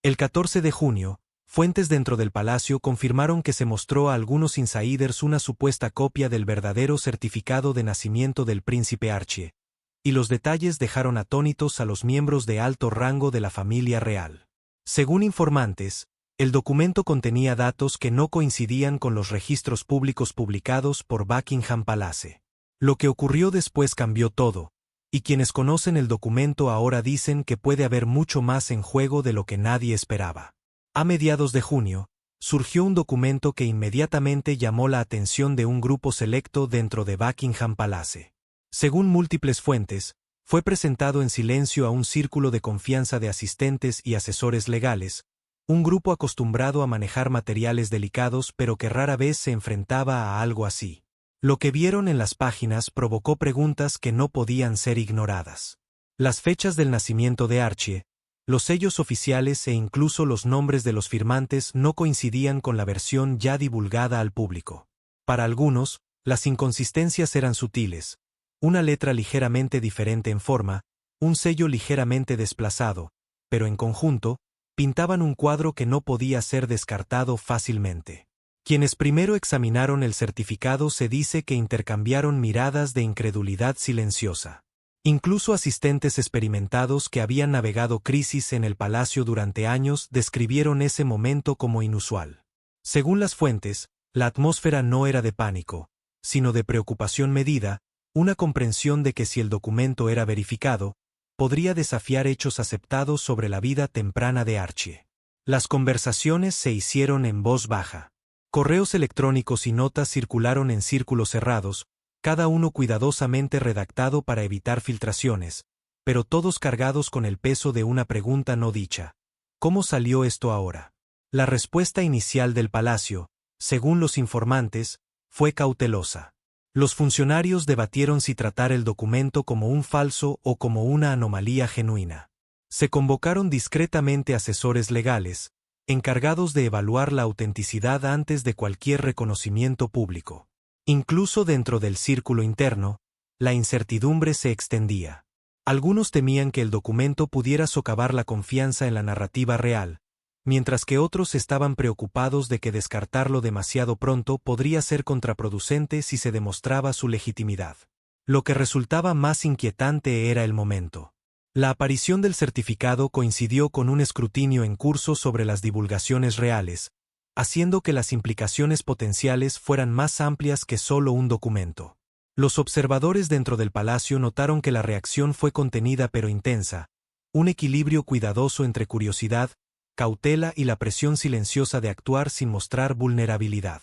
El 14 de junio, fuentes dentro del palacio confirmaron que se mostró a algunos insiders una supuesta copia del verdadero certificado de nacimiento del príncipe Archie, y los detalles dejaron atónitos a los miembros de alto rango de la familia real. Según informantes, el documento contenía datos que no coincidían con los registros públicos publicados por Buckingham Palace. Lo que ocurrió después cambió todo, y quienes conocen el documento ahora dicen que puede haber mucho más en juego de lo que nadie esperaba. A mediados de junio, surgió un documento que inmediatamente llamó la atención de un grupo selecto dentro de Buckingham Palace. Según múltiples fuentes, fue presentado en silencio a un círculo de confianza de asistentes y asesores legales, un grupo acostumbrado a manejar materiales delicados pero que rara vez se enfrentaba a algo así. Lo que vieron en las páginas provocó preguntas que no podían ser ignoradas. Las fechas del nacimiento de Archie, los sellos oficiales e incluso los nombres de los firmantes no coincidían con la versión ya divulgada al público. Para algunos, las inconsistencias eran sutiles. Una letra ligeramente diferente en forma, un sello ligeramente desplazado, pero en conjunto, pintaban un cuadro que no podía ser descartado fácilmente. Quienes primero examinaron el certificado se dice que intercambiaron miradas de incredulidad silenciosa. Incluso asistentes experimentados que habían navegado crisis en el palacio durante años describieron ese momento como inusual. Según las fuentes, la atmósfera no era de pánico, sino de preocupación medida, una comprensión de que si el documento era verificado, podría desafiar hechos aceptados sobre la vida temprana de Archie. Las conversaciones se hicieron en voz baja. Correos electrónicos y notas circularon en círculos cerrados, cada uno cuidadosamente redactado para evitar filtraciones, pero todos cargados con el peso de una pregunta no dicha. ¿Cómo salió esto ahora? La respuesta inicial del palacio, según los informantes, fue cautelosa. Los funcionarios debatieron si tratar el documento como un falso o como una anomalía genuina. Se convocaron discretamente asesores legales, encargados de evaluar la autenticidad antes de cualquier reconocimiento público. Incluso dentro del círculo interno, la incertidumbre se extendía. Algunos temían que el documento pudiera socavar la confianza en la narrativa real, mientras que otros estaban preocupados de que descartarlo demasiado pronto podría ser contraproducente si se demostraba su legitimidad. Lo que resultaba más inquietante era el momento. La aparición del certificado coincidió con un escrutinio en curso sobre las divulgaciones reales, haciendo que las implicaciones potenciales fueran más amplias que solo un documento. Los observadores dentro del palacio notaron que la reacción fue contenida pero intensa, un equilibrio cuidadoso entre curiosidad, cautela y la presión silenciosa de actuar sin mostrar vulnerabilidad.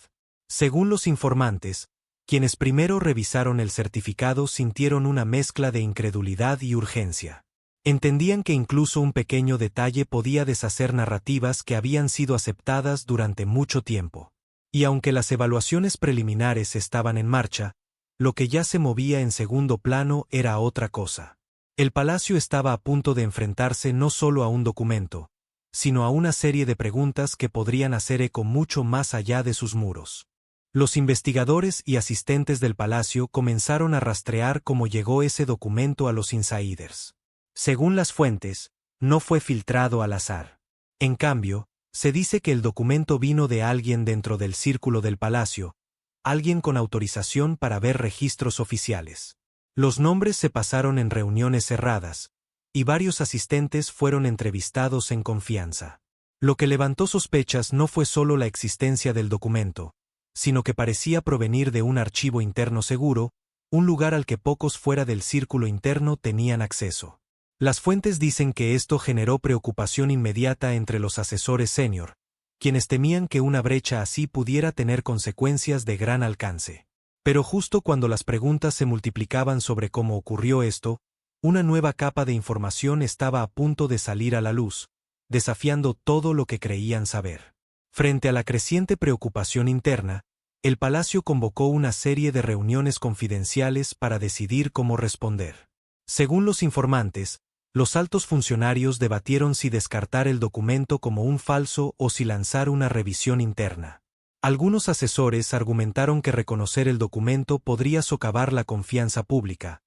Según los informantes, quienes primero revisaron el certificado sintieron una mezcla de incredulidad y urgencia. Entendían que incluso un pequeño detalle podía deshacer narrativas que habían sido aceptadas durante mucho tiempo. Y aunque las evaluaciones preliminares estaban en marcha, lo que ya se movía en segundo plano era otra cosa. El palacio estaba a punto de enfrentarse no solo a un documento, sino a una serie de preguntas que podrían hacer eco mucho más allá de sus muros. Los investigadores y asistentes del palacio comenzaron a rastrear cómo llegó ese documento a los insiders. Según las fuentes, no fue filtrado al azar. En cambio, se dice que el documento vino de alguien dentro del círculo del palacio, alguien con autorización para ver registros oficiales. Los nombres se pasaron en reuniones cerradas, y varios asistentes fueron entrevistados en confianza. Lo que levantó sospechas no fue solo la existencia del documento, sino que parecía provenir de un archivo interno seguro, un lugar al que pocos fuera del círculo interno tenían acceso. Las fuentes dicen que esto generó preocupación inmediata entre los asesores senior, quienes temían que una brecha así pudiera tener consecuencias de gran alcance. Pero justo cuando las preguntas se multiplicaban sobre cómo ocurrió esto, una nueva capa de información estaba a punto de salir a la luz, desafiando todo lo que creían saber. Frente a la creciente preocupación interna, el palacio convocó una serie de reuniones confidenciales para decidir cómo responder. Según los informantes, los altos funcionarios debatieron si descartar el documento como un falso o si lanzar una revisión interna. Algunos asesores argumentaron que reconocer el documento podría socavar la confianza pública.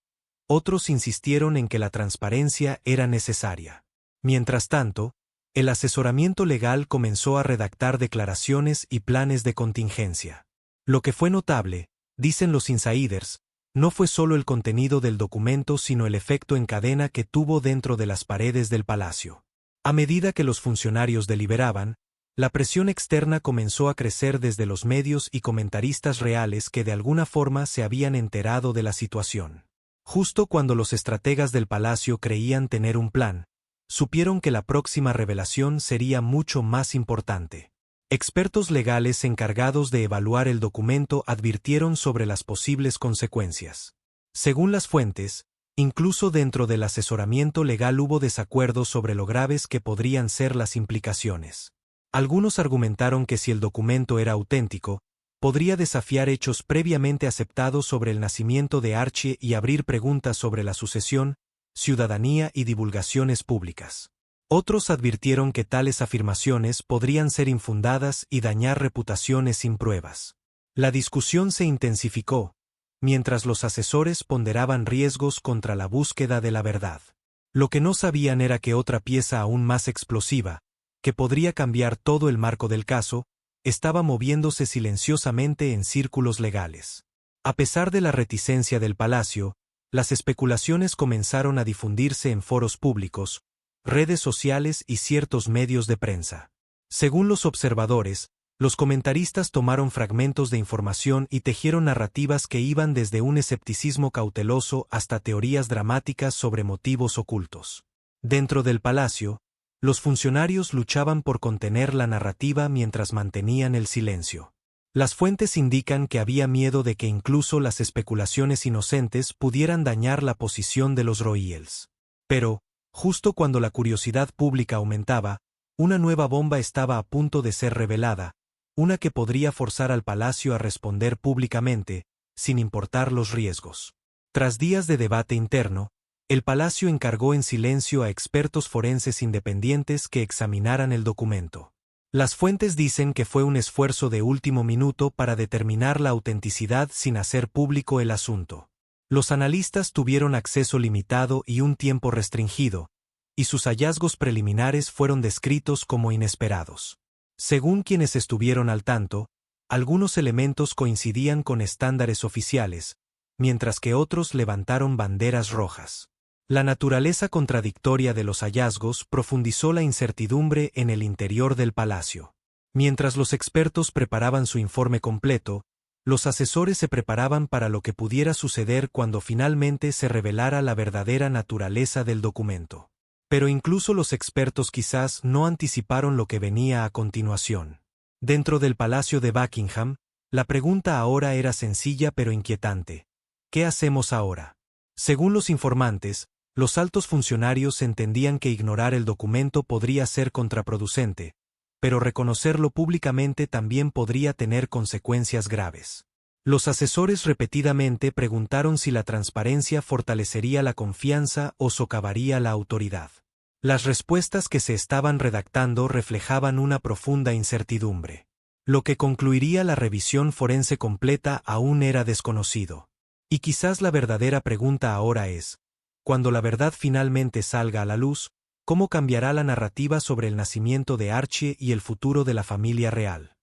Otros insistieron en que la transparencia era necesaria. Mientras tanto, El asesoramiento legal comenzó a redactar declaraciones y planes de contingencia. Lo que fue notable, dicen los insiders, no fue solo el contenido del documento sino el efecto en cadena que tuvo dentro de las paredes del palacio. A medida que los funcionarios deliberaban, la presión externa comenzó a crecer desde los medios y comentaristas reales que de alguna forma se habían enterado de la situación. Justo cuando los estrategas del palacio creían tener un plan, supieron que la próxima revelación sería mucho más importante. Expertos legales encargados de evaluar el documento advirtieron sobre las posibles consecuencias. Según las fuentes, incluso dentro del asesoramiento legal hubo desacuerdos sobre lo graves que podrían ser las implicaciones. Algunos argumentaron que si el documento era auténtico, podría desafiar hechos previamente aceptados sobre el nacimiento de Archie y abrir preguntas sobre la sucesión, ciudadanía y divulgaciones públicas. Otros advirtieron que tales afirmaciones podrían ser infundadas y dañar reputaciones sin pruebas. La discusión se intensificó, mientras los asesores ponderaban riesgos contra la búsqueda de la verdad. Lo que no sabían era que otra pieza aún más explosiva, que podría cambiar todo el marco del caso, estaba moviéndose silenciosamente en círculos legales. A pesar de la reticencia del palacio, las especulaciones comenzaron a difundirse en foros públicos, redes sociales y ciertos medios de prensa. Según los observadores, los comentaristas tomaron fragmentos de información y tejieron narrativas que iban desde un escepticismo cauteloso hasta teorías dramáticas sobre motivos ocultos. Dentro del palacio, los funcionarios luchaban por contener la narrativa mientras mantenían el silencio. Las fuentes indican que había miedo de que incluso las especulaciones inocentes pudieran dañar la posición de los Royals. Pero, justo cuando la curiosidad pública aumentaba, una nueva bomba estaba a punto de ser revelada, una que podría forzar al palacio a responder públicamente, sin importar los riesgos. Tras días de debate interno, el palacio encargó en silencio a expertos forenses independientes que examinaran el documento. Las fuentes dicen que fue un esfuerzo de último minuto para determinar la autenticidad sin hacer público el asunto. Los analistas tuvieron acceso limitado y un tiempo restringido, y sus hallazgos preliminares fueron descritos como inesperados. Según quienes estuvieron al tanto, algunos elementos coincidían con estándares oficiales, mientras que otros levantaron banderas rojas. La naturaleza contradictoria de los hallazgos profundizó la incertidumbre en el interior del palacio. Mientras los expertos preparaban su informe completo, los asesores se preparaban para lo que pudiera suceder cuando finalmente se revelara la verdadera naturaleza del documento. Pero incluso los expertos quizás no anticiparon lo que venía a continuación. Dentro del palacio de Buckingham, la pregunta ahora era sencilla pero inquietante. ¿Qué hacemos ahora? Según los informantes, los altos funcionarios entendían que ignorar el documento podría ser contraproducente, pero reconocerlo públicamente también podría tener consecuencias graves. Los asesores repetidamente preguntaron si la transparencia fortalecería la confianza o socavaría la autoridad. Las respuestas que se estaban redactando reflejaban una profunda incertidumbre. Lo que concluiría la revisión forense completa aún era desconocido. Y quizás la verdadera pregunta ahora es, cuando la verdad finalmente salga a la luz, ¿cómo cambiará la narrativa sobre el nacimiento de Archie y el futuro de la familia real?